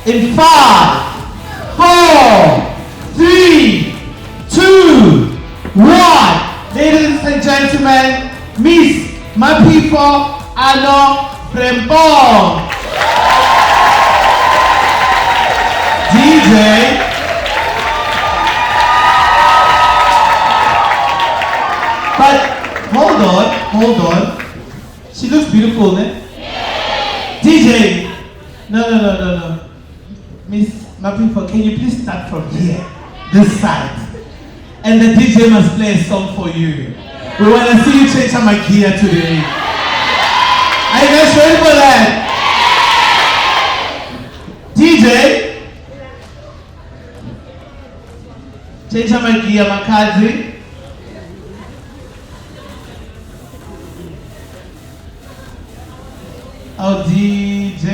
In 5, 4, 3, 2, 1. Ladies and gentlemen, Miss Mmaphefo Limpopo. DJ. But hold on. She looks beautiful, eh? DJ. No. Miss Mmaphefo, can you please start from here, this side? And the DJ must play a song for you. We want to see you change some gear today. Are you guys ready for that? DJ? Change some gear, Makazi. Oh, DJ,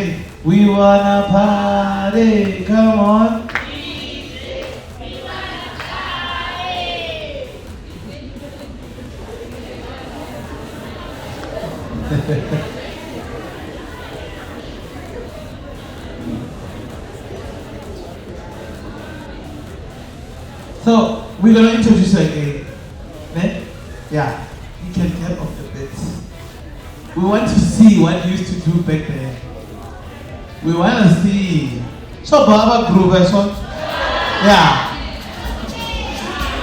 we wanna party, come on. DJ, we wanna party. So, we're gonna introduce you again. Right? Yeah, you can get off the bed. We want to see what you used to do back then. We want to see. So, Baba Groove, yeah.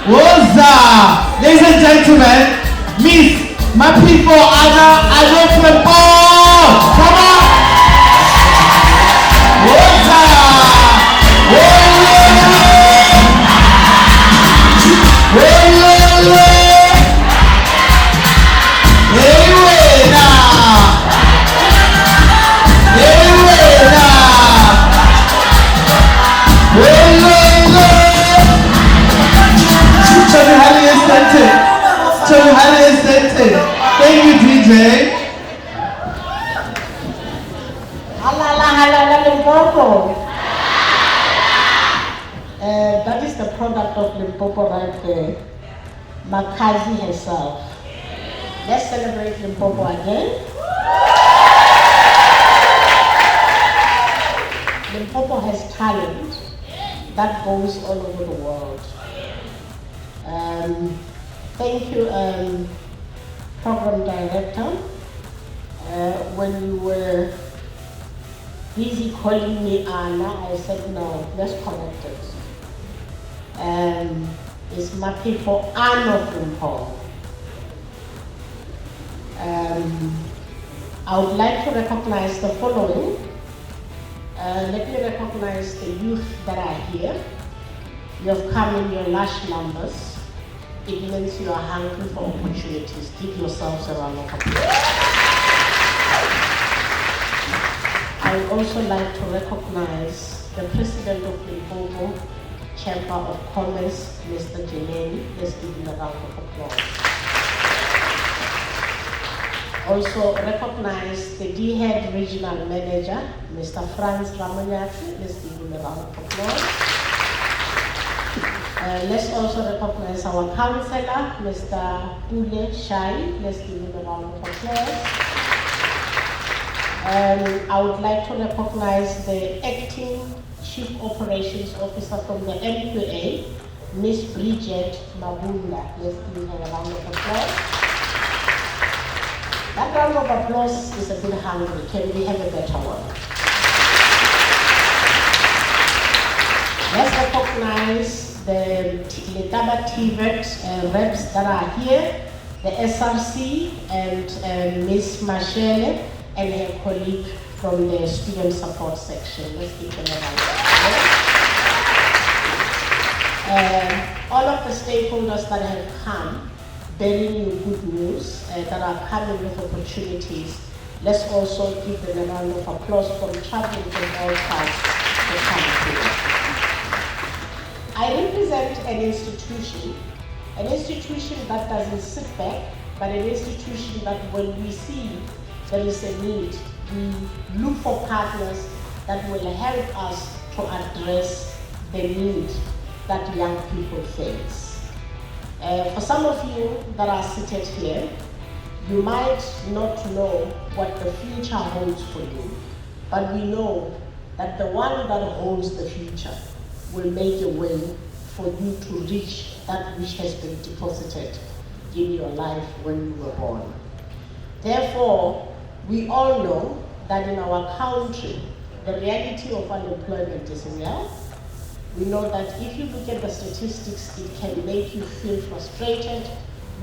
What's up? Ladies and gentlemen, Miss Mmaphefo Limpopo. Come on. What's up? Thank you, DJ. Halala Limpopo. That is the product of Limpopo right there. Makazi herself. Let's celebrate Limpopo again. Limpopo has talent that goes all over the world. Thank you, Program Director. When you were busy calling me Anna, I said no, let's connect it. It's Mmaphefo Limpopo. I would like to recognize the following. Let me recognize the youth that are here. You have come in your large numbers. It means you are hungry for opportunities. Give yourselves a round of applause. I would also like to recognize the President of Limpopo, Chamber of Commerce, Mr. Jeneni. Let's give him a round of applause. Also recognize the D-Head Regional Manager, Mr. Franz Ramanyati. Let's give him a round of applause. Let's also recognize our councillor, Mr. Pule Shai. Let's give him a round of applause. I would like to recognize the acting Chief Operations Officer from the MQA, Miss Bridget Mabunda. Let's give her a round of applause. That round of applause is a bit hungry. Can we have a better one? Let's recognize the Letaba TVET reps that are here, the SRC and Miss Mashele and her colleague from the student support section. Let's give them a round of applause. All of the stakeholders that have come, bearing you good news, that are coming with opportunities, let's also give them a round of applause from traveling from all parts to come here. I represent an institution that doesn't sit back, but an institution that when we see there is a need, we look for partners that will help us to address the need that young people face. For some of you that are seated here, you might not know what the future holds for you, but we know that the one that holds the future will make a way for you to reach that which has been deposited in your life when you were born. Therefore, we all know that in our country, the reality of unemployment is real. We know that if you look at the statistics, it can make you feel frustrated.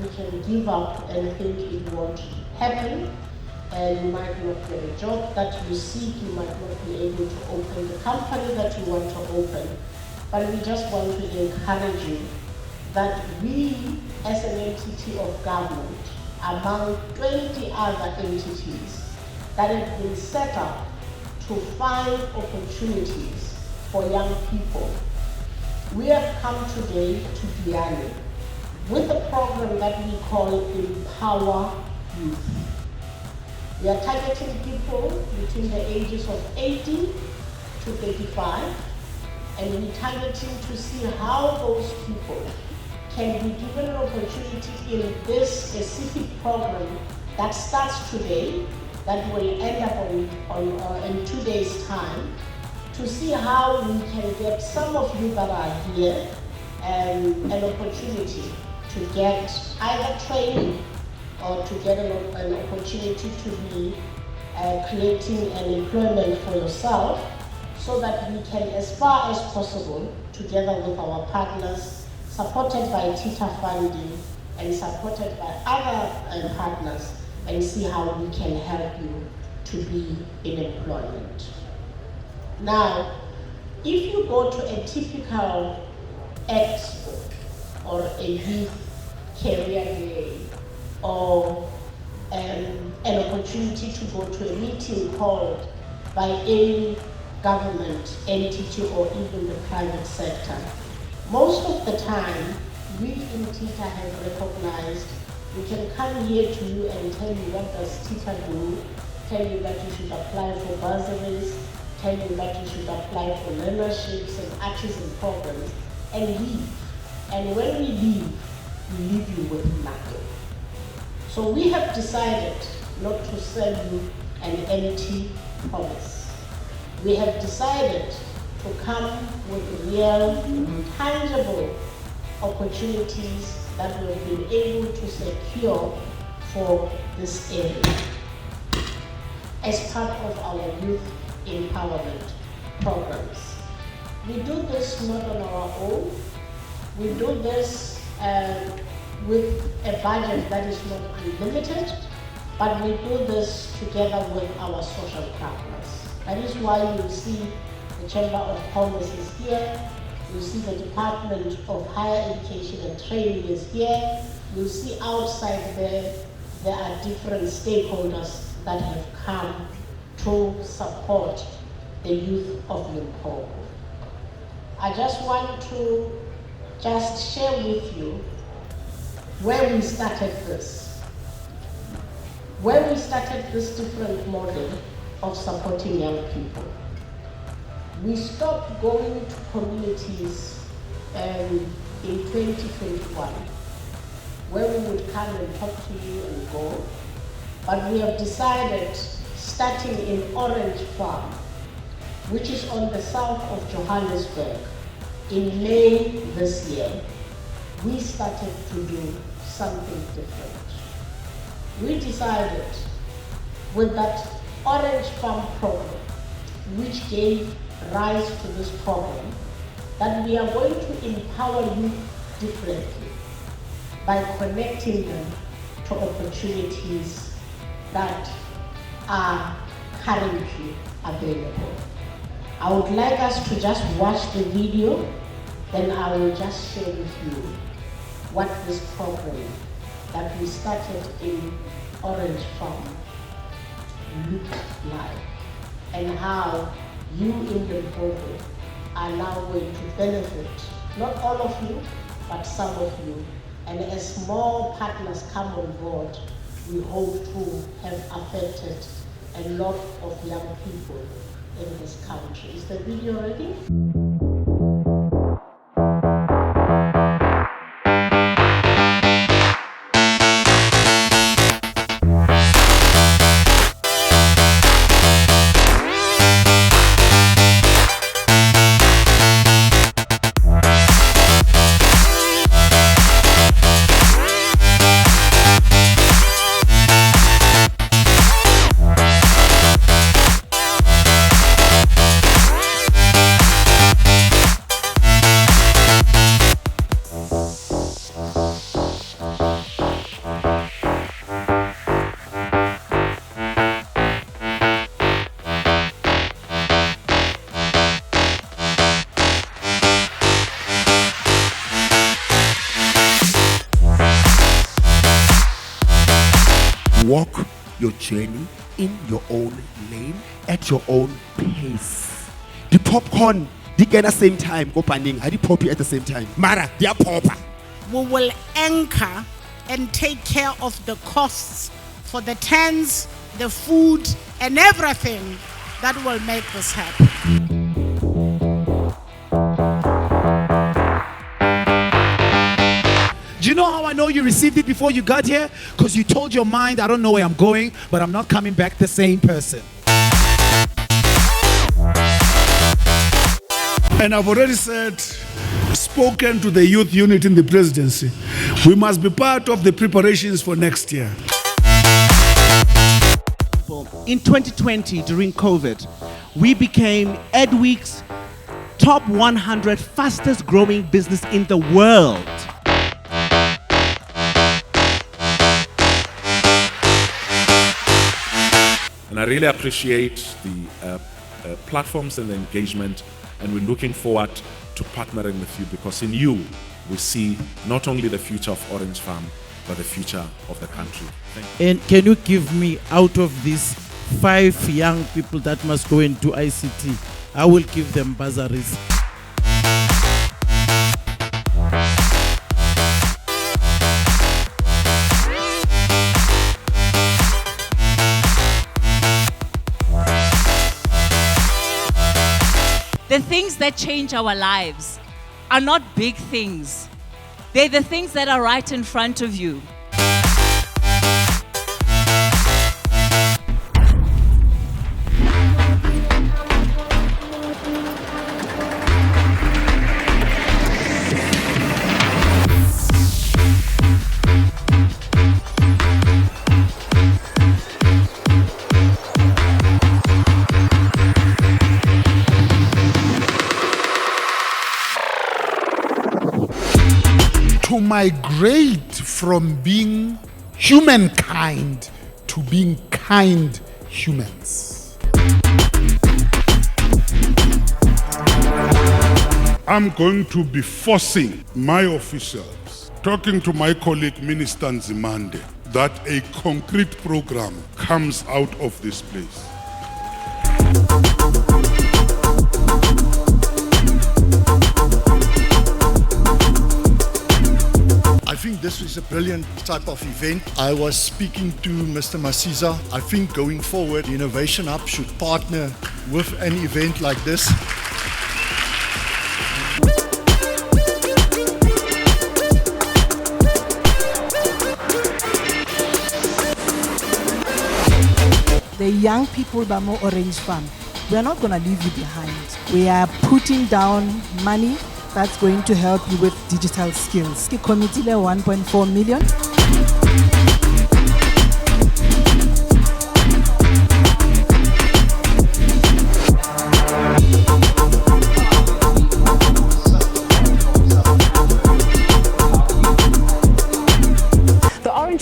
You can give up and think it won't happen, and you might not get a job that you seek. You might not be able to open the company that you want to open. But we just want to encourage you that we, as an entity of government, among 20 other entities that have been set up to find opportunities for young people, we have come today to Diani with a program that we call Empower Youth. We are targeting people between the ages of 18 to 35, and we're targeting to see how those people can be given an opportunity in this specific program that starts today, that will end up in 2 days' time, to see how we can get some of you that are here an opportunity to get either training or to get an opportunity to be creating an employment for yourself, so that we can, as far as possible, together with our partners, supported by TITA funding and supported by other partners, and see how we can help you to be in employment. Now, if you go to a typical expo or a youth career day or an opportunity to go to a meeting called by any government entity or even the private sector, most of the time, we in TITA have recognized we can come here to you and tell you what does TITA do, tell you that you should apply for bursaries, tell you that you should apply for learnerships and artisan programs, and leave. And when we leave you with nothing. So we have decided not to sell you an empty promise. We have decided to come with real, tangible opportunities that we have been able to secure for this area as part of our youth empowerment programs. We do this not on our own. We do this with a budget that is not unlimited, but we do this together with our social partners. That is why you see the Chamber of Commerce is here. You see the Department of Higher Education and Training is here. You see outside there are different stakeholders that have come to support the youth of Limpopo. I just want to share with you where we started this. Where we started this different model of supporting young people. We stopped going to communities in 2021, where we would come and talk to you and go. But we have decided, starting in Orange Farm, which is on the south of Johannesburg, in May this year, we started to do something different. We decided with that Orange Farm program, which gave rise to this program, that we are going to empower youth differently by connecting them to opportunities that are currently available. I would like us to just watch the video, then I will just share with you what this program that we started in Orange Farm looked like, and how you in Limpopo are now going to benefit, not all of you, but some of you. And as more partners come on board, we hope to have affected a lot of young people in this country. Is the video ready? walk your journey in your own lane at your own pace. The popcorn, they get at the same time. Go panning, I poppy at the same time. Mara, they are popper. We will anchor and take care of the costs for the tents, the food, and everything that will make this happen. Do you know how I know you received it before you got here? Because you told your mind, I don't know where I'm going, but I'm not coming back the same person. And I've already spoken to the youth unit in the presidency. We must be part of the preparations for next year. In 2020, during COVID, we became Edweek's top 100 fastest growing business in the world. And I really appreciate the platforms and the engagement, and we're looking forward to partnering with you, because in you we see not only the future of Orange Farm, but the future of the country. Thank you. And can you give me, out of these 5 young people that must go into ICT, I will give them bursaries. The things that change our lives are not big things. They're the things that are right in front of you. To migrate from being humankind to being kind humans. I'm going to be forcing my officials, talking to my colleague Minister Nzimande, that a concrete program comes out of this place. I think this is a brilliant type of event. I was speaking to Mr. Masiza. I think going forward, the Innovation Hub should partner with an event like this. The young people Bamo Orange Farm, we are not going to leave you behind. We are putting down money that's going to help you with digital skills. The committee 1.4 million.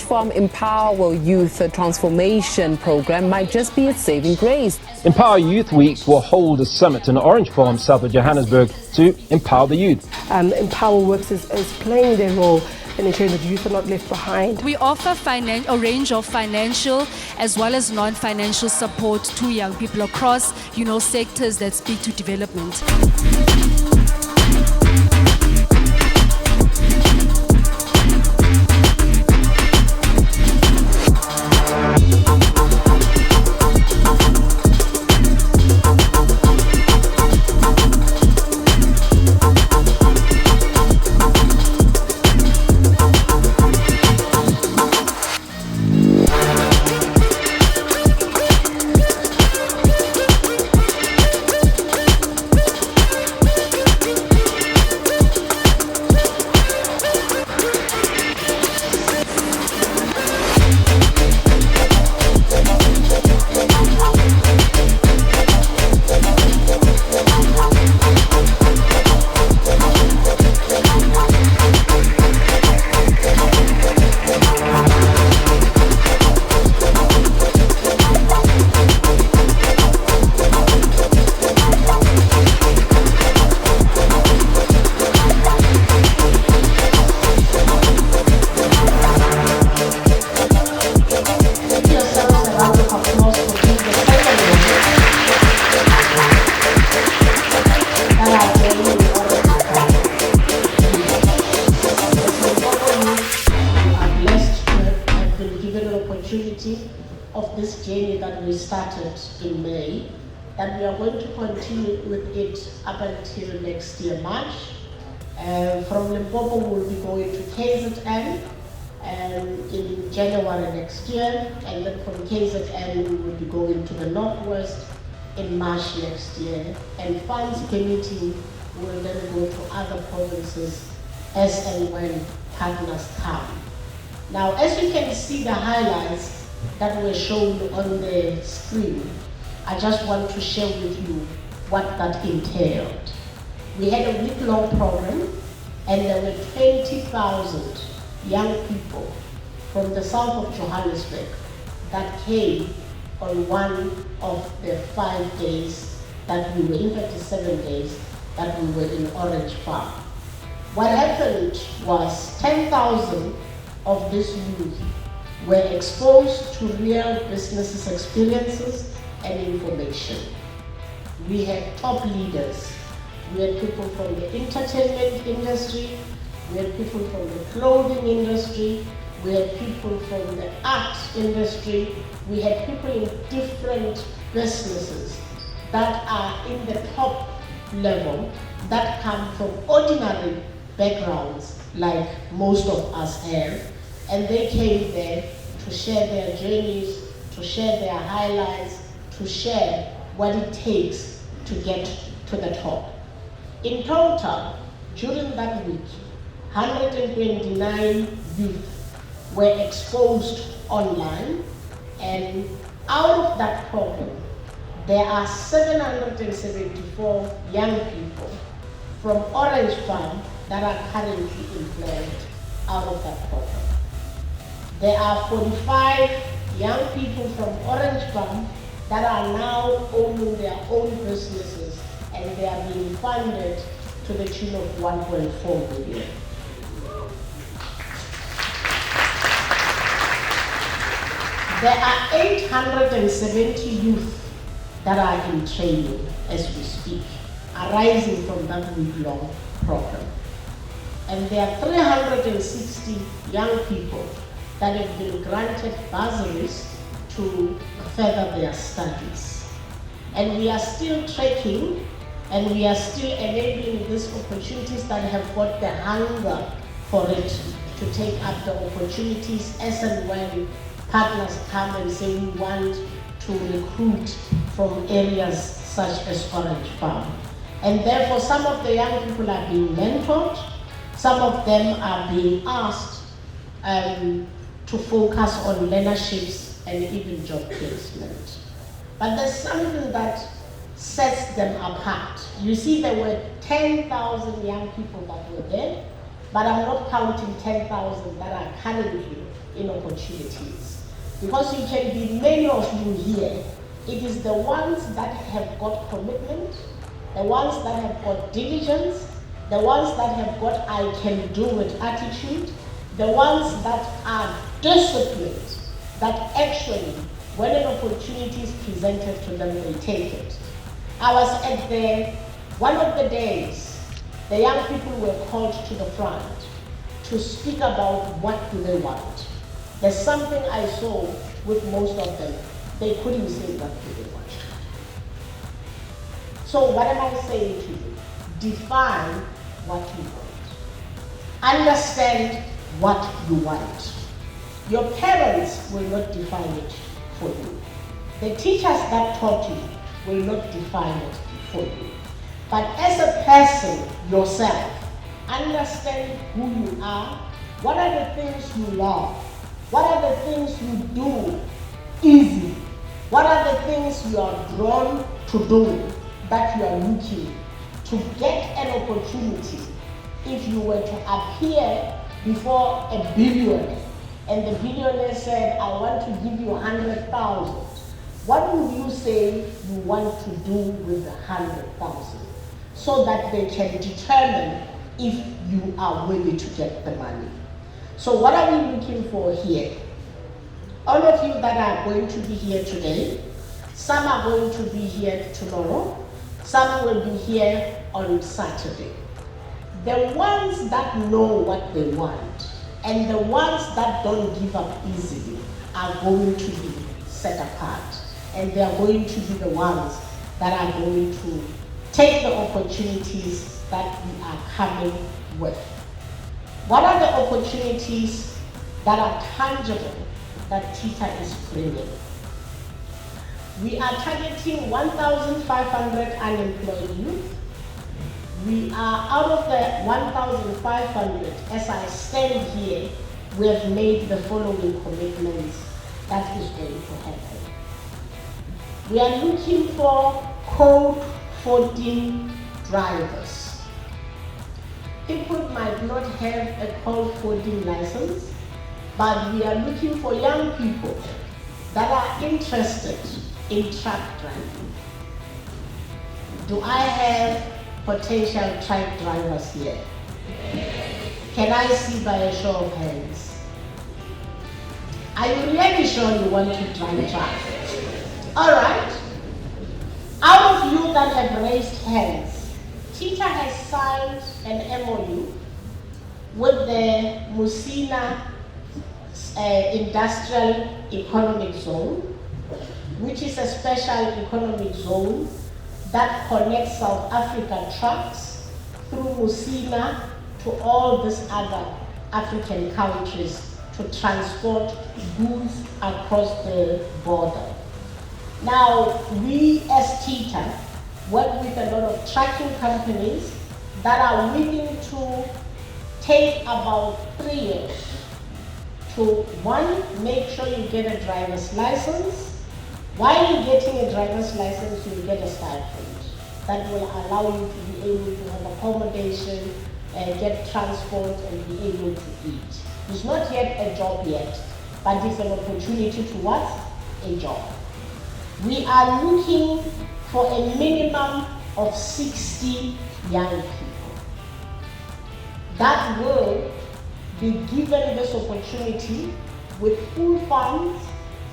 Farm Empower Youth Transformation Program might just be its saving grace. Empower Youth Week will hold a summit in Orange Farm, south of Johannesburg, to empower the youth. Empower Works is playing their role in ensuring that youth are not left behind. We offer a range of financial as well as non-financial support to young people across, sectors that speak to development. of this journey that we started in May, that we are going to continue with it up until next year, March. From Limpopo, we'll be going to KZN in January next year, and then from KZN, we will be going to the Northwest in March next year, and funds permitting will then go to other provinces as and when partners come. Now, as you can see the highlights that were shown on the screen, I just want to share with you what that entailed. We had a week-long program, and there were 20,000 young people from the south of Johannesburg that came on one of the 5 days that we were, in fact 7 days, that we were in Orange Farm. What happened was 10,000 of this youth were exposed to real businesses experiences and information. We had top leaders. We had people from the entertainment industry, we had people from the clothing industry, we had people from the art industry, we had people in different businesses that are in the top level, that come from ordinary backgrounds like most of us have, and they came there to share their journeys, to share their highlights, to share what it takes to get to the top. In total, during that week, 129 youth were exposed online, and out of that program, there are 774 young people from Orange Farm that are currently employed out of that program. There are 45 young people from Orange Farm that are now owning their own businesses, and they are being funded to the tune of 1.4 million. There are 870 youth that are in training as we speak, arising from that week-long program. And there are 360 young people that have been granted bursaries to further their studies. And we are still tracking, and we are still enabling these opportunities that have got the hunger for it to take up the opportunities as and when partners come and say we want to recruit from areas such as Orange Farm. And therefore some of the young people are being mentored, some of them are being asked to focus on learnerships and even job placement. But there's something that sets them apart. You see, there were 10,000 young people that were there, but I'm not counting 10,000 that are currently in opportunities. Because you can be many of you here, it is the ones that have got commitment, the ones that have got diligence, the ones that have got I can do it attitude, the ones that are disciplined, that actually, when an opportunity is presented to them, they take it. I was at one of the days, the young people were called to the front to speak about what do they want. There's something I saw with most of them. They couldn't say what they want. So what am I saying to you? Define what you want. Understand what you want. Your parents will not define it for you. The teachers that taught you will not define it for you. But as a person yourself, understand who you are, what are the things you love, what are the things you do easy, what are the things you are drawn to do that you are looking to get an opportunity. If you were to appear before a billionaire and the billionaire said, I want to give you 100,000, what would you say you want to do with the 100,000 so that they can determine if you are willing to get the money? So what are we looking for here? All of you that are going to be here today, some are going to be here tomorrow, some will be here on Saturday. The ones that know what they want and the ones that don't give up easily are going to be set apart. And they are going to be the ones that are going to take the opportunities that we are coming with. What are the opportunities that are tangible that TITA is bringing? We are targeting 1,500 unemployed youth. We are out of the 1,500, as I stand here, we have made the following commitments that is going to happen. We are looking for Code 14 drivers. People might not have a Code 14 license, but we are looking for young people that are interested in truck driving. Do I have potential truck drivers here? Can I see by a show of hands? Are you really sure you want to drive truck? All right. Out of you that have raised hands, TITA has signed an MOU with the Musina Industrial Economic Zone, which is a special economic zone that connects South African trucks through Musina to all these other African countries to transport goods across the border. Now, we as TITA work with a lot of trucking companies that are willing to take about 3 years to, one, make sure you get a driver's license. While you're getting a driver's license, you'll get a stipend that will allow you to be able to have accommodation, get transport, and be able to eat. It's not yet a job yet, but it's an opportunity to what? A job. We are looking for a minimum of 60 young people that will be given this opportunity with full funds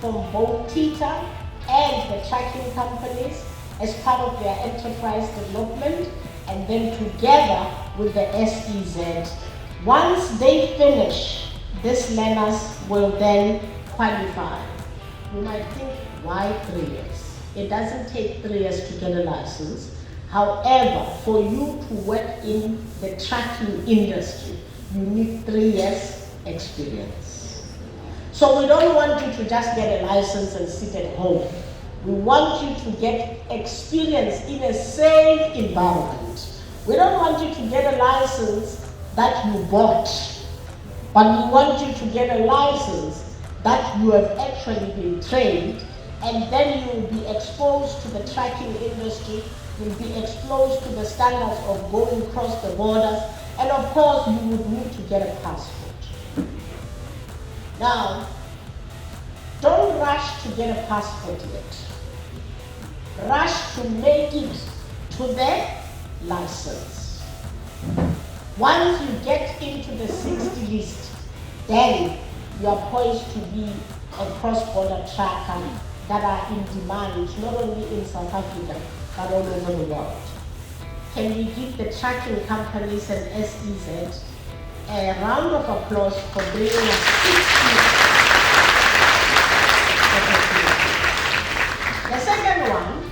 from both TITA and the trucking companies as part of their enterprise development, and then together with the SEZ. Once they finish, these learners will then qualify. You might think, why 3 years? It doesn't take 3 years to get a license. However, for you to work in the trucking industry, you need 3 years experience. So we don't want you to just get a license and sit at home. We want you to get experience in a safe environment. We don't want you to get a license that you bought, but we want you to get a license that you have actually been trained, and then you will be exposed to the trucking industry, you'll be exposed to the standards of going across the borders, and of course you would need to get a passport. Now, don't rush to get a passport yet. Rush to make it to the license. Once you get into the 60 list, then you are poised to be a cross-border trucker that are in demand, not only in South Africa, but all over the world. Can we give the trucking companies and SEZ a round of applause for bringing us 60? The second one,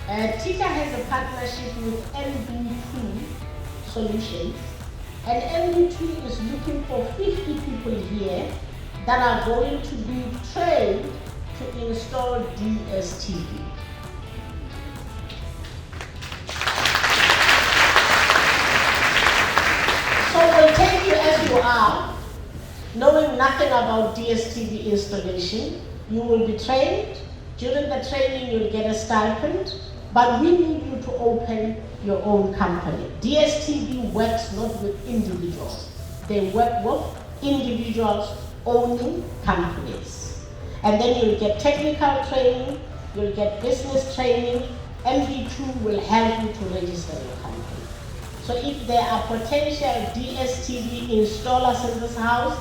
TITA has a partnership with MB2 Solutions, and MB2 is looking for 50 people here that are going to be trained to install DSTV. So we'll take you as you are, knowing nothing about DSTV installation. You will be trained. During the training, you'll get a stipend, but we need you to open your own company. DSTV works not with individuals. They work with individuals owning companies. And then you'll get technical training, you'll get business training. MB2 will help you to register your company. So if there are potential DSTV installers in this house,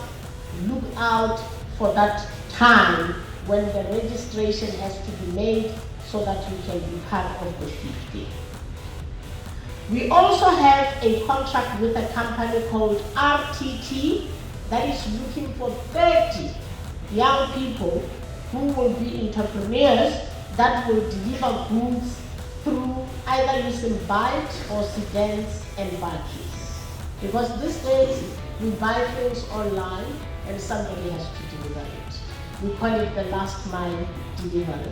look out for that time when the registration has to be made so that you can be part of the 50. We also have a contract with a company called RTT that is looking for 30 young people who will be entrepreneurs that will deliver goods through either using bikes or sedans and buggies. Because these days, we buy things online and somebody has to deliver it. We call it the last mile delivery.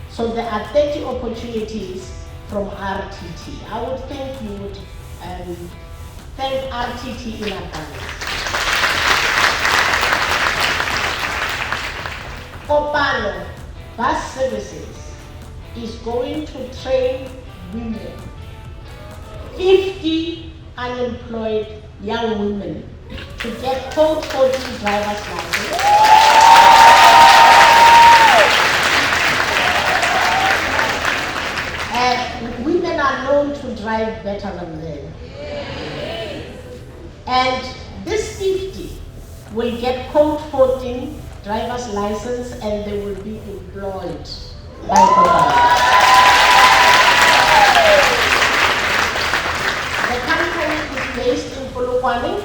So there are 30 opportunities from RTT. I would think you would thank RTT in advance. Kopano Bus Services is going to train women, 50 unemployed young women, to get code 14 driver's license. And women are known to drive better than men. And this 50 will get code 14 driver's license and they will be employed by the government. The company is based in Polokwane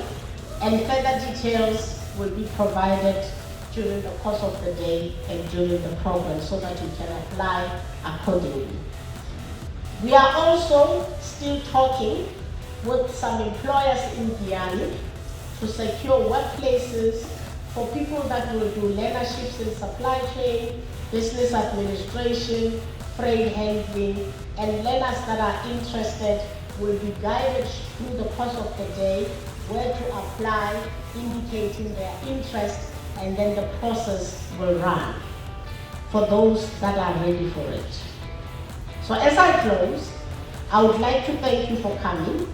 and further details will be provided during the course of the day and during the program so that you can apply accordingly. We are also still talking with some employers in Guyana to secure workplaces for people that will do learnerships in supply chain, business administration, freight handling, and learners that are interested will be guided through the course of the day where to apply, indicating their interest, and then the process will run for those that are ready for it. So as I close, I would like to thank you for coming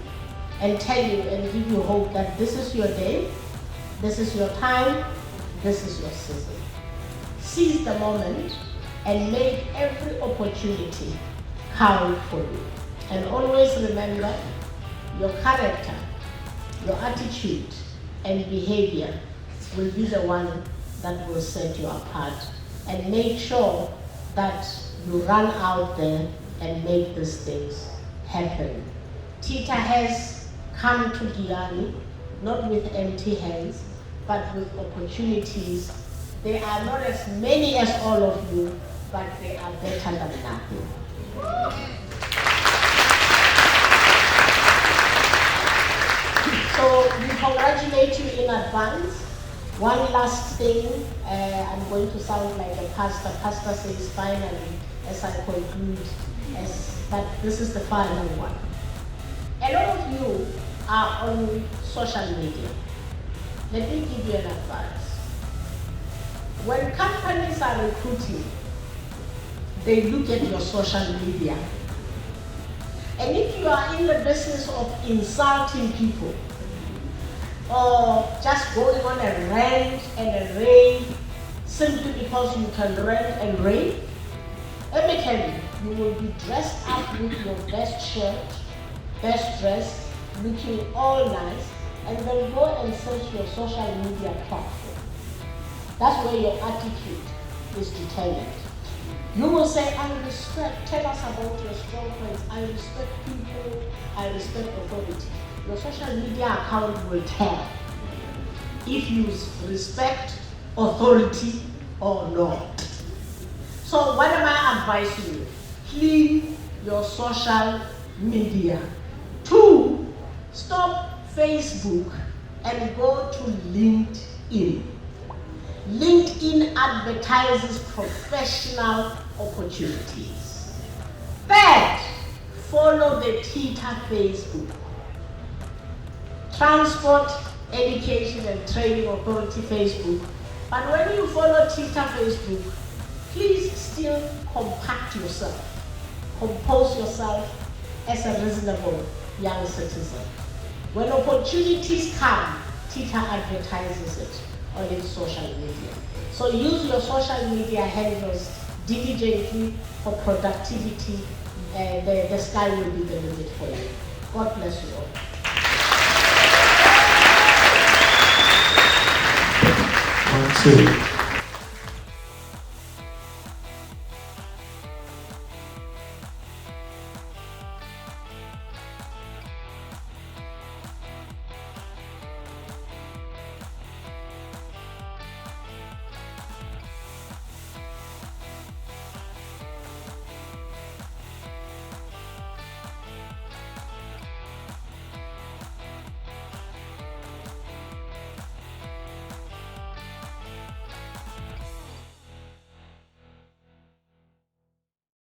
and tell you and give you hope that this is your day, this is your time, this is your season. Seize the moment and make every opportunity count for you. And always remember, your character, your attitude and behavior will be the one that will set you apart. And make sure that you run out there and make these things happen. Tita has come to Guyana not with empty hands, but with opportunities. They are not as many as all of you, but they are better than nothing. So we congratulate you in advance. One last thing, I'm going to sound like a pastor. Pastor says finally, as I conclude, but this is the final one. A lot of you are on social media. Let me give you an advice. When companies are recruiting, they look at your social media. And if you are in the business of insulting people, or just going on a rant and a rave simply because you can rant and rave, let me tell you, you will be dressed up with your best shirt, best dress, looking all nice, and then go and search your social media platform. That's where your attitude is determined. You will say, I respect, tell us about your strong points. I respect people, I respect authority. Your social media account will tell if you respect authority or not. So what am I advising you? Clean your social media. 2, stop Facebook and go to LinkedIn. LinkedIn advertises professional opportunities. 3rd, follow the Tita Facebook. Transport, Education and Training Authority Facebook. But when you follow Tita Facebook, please still compact yourself. Compose yourself as a reasonable young citizen. When opportunities come, Tita advertises it on its social media. So use your social media handles diligently for productivity, and the sky will be the limit for you. God bless you all. One, two.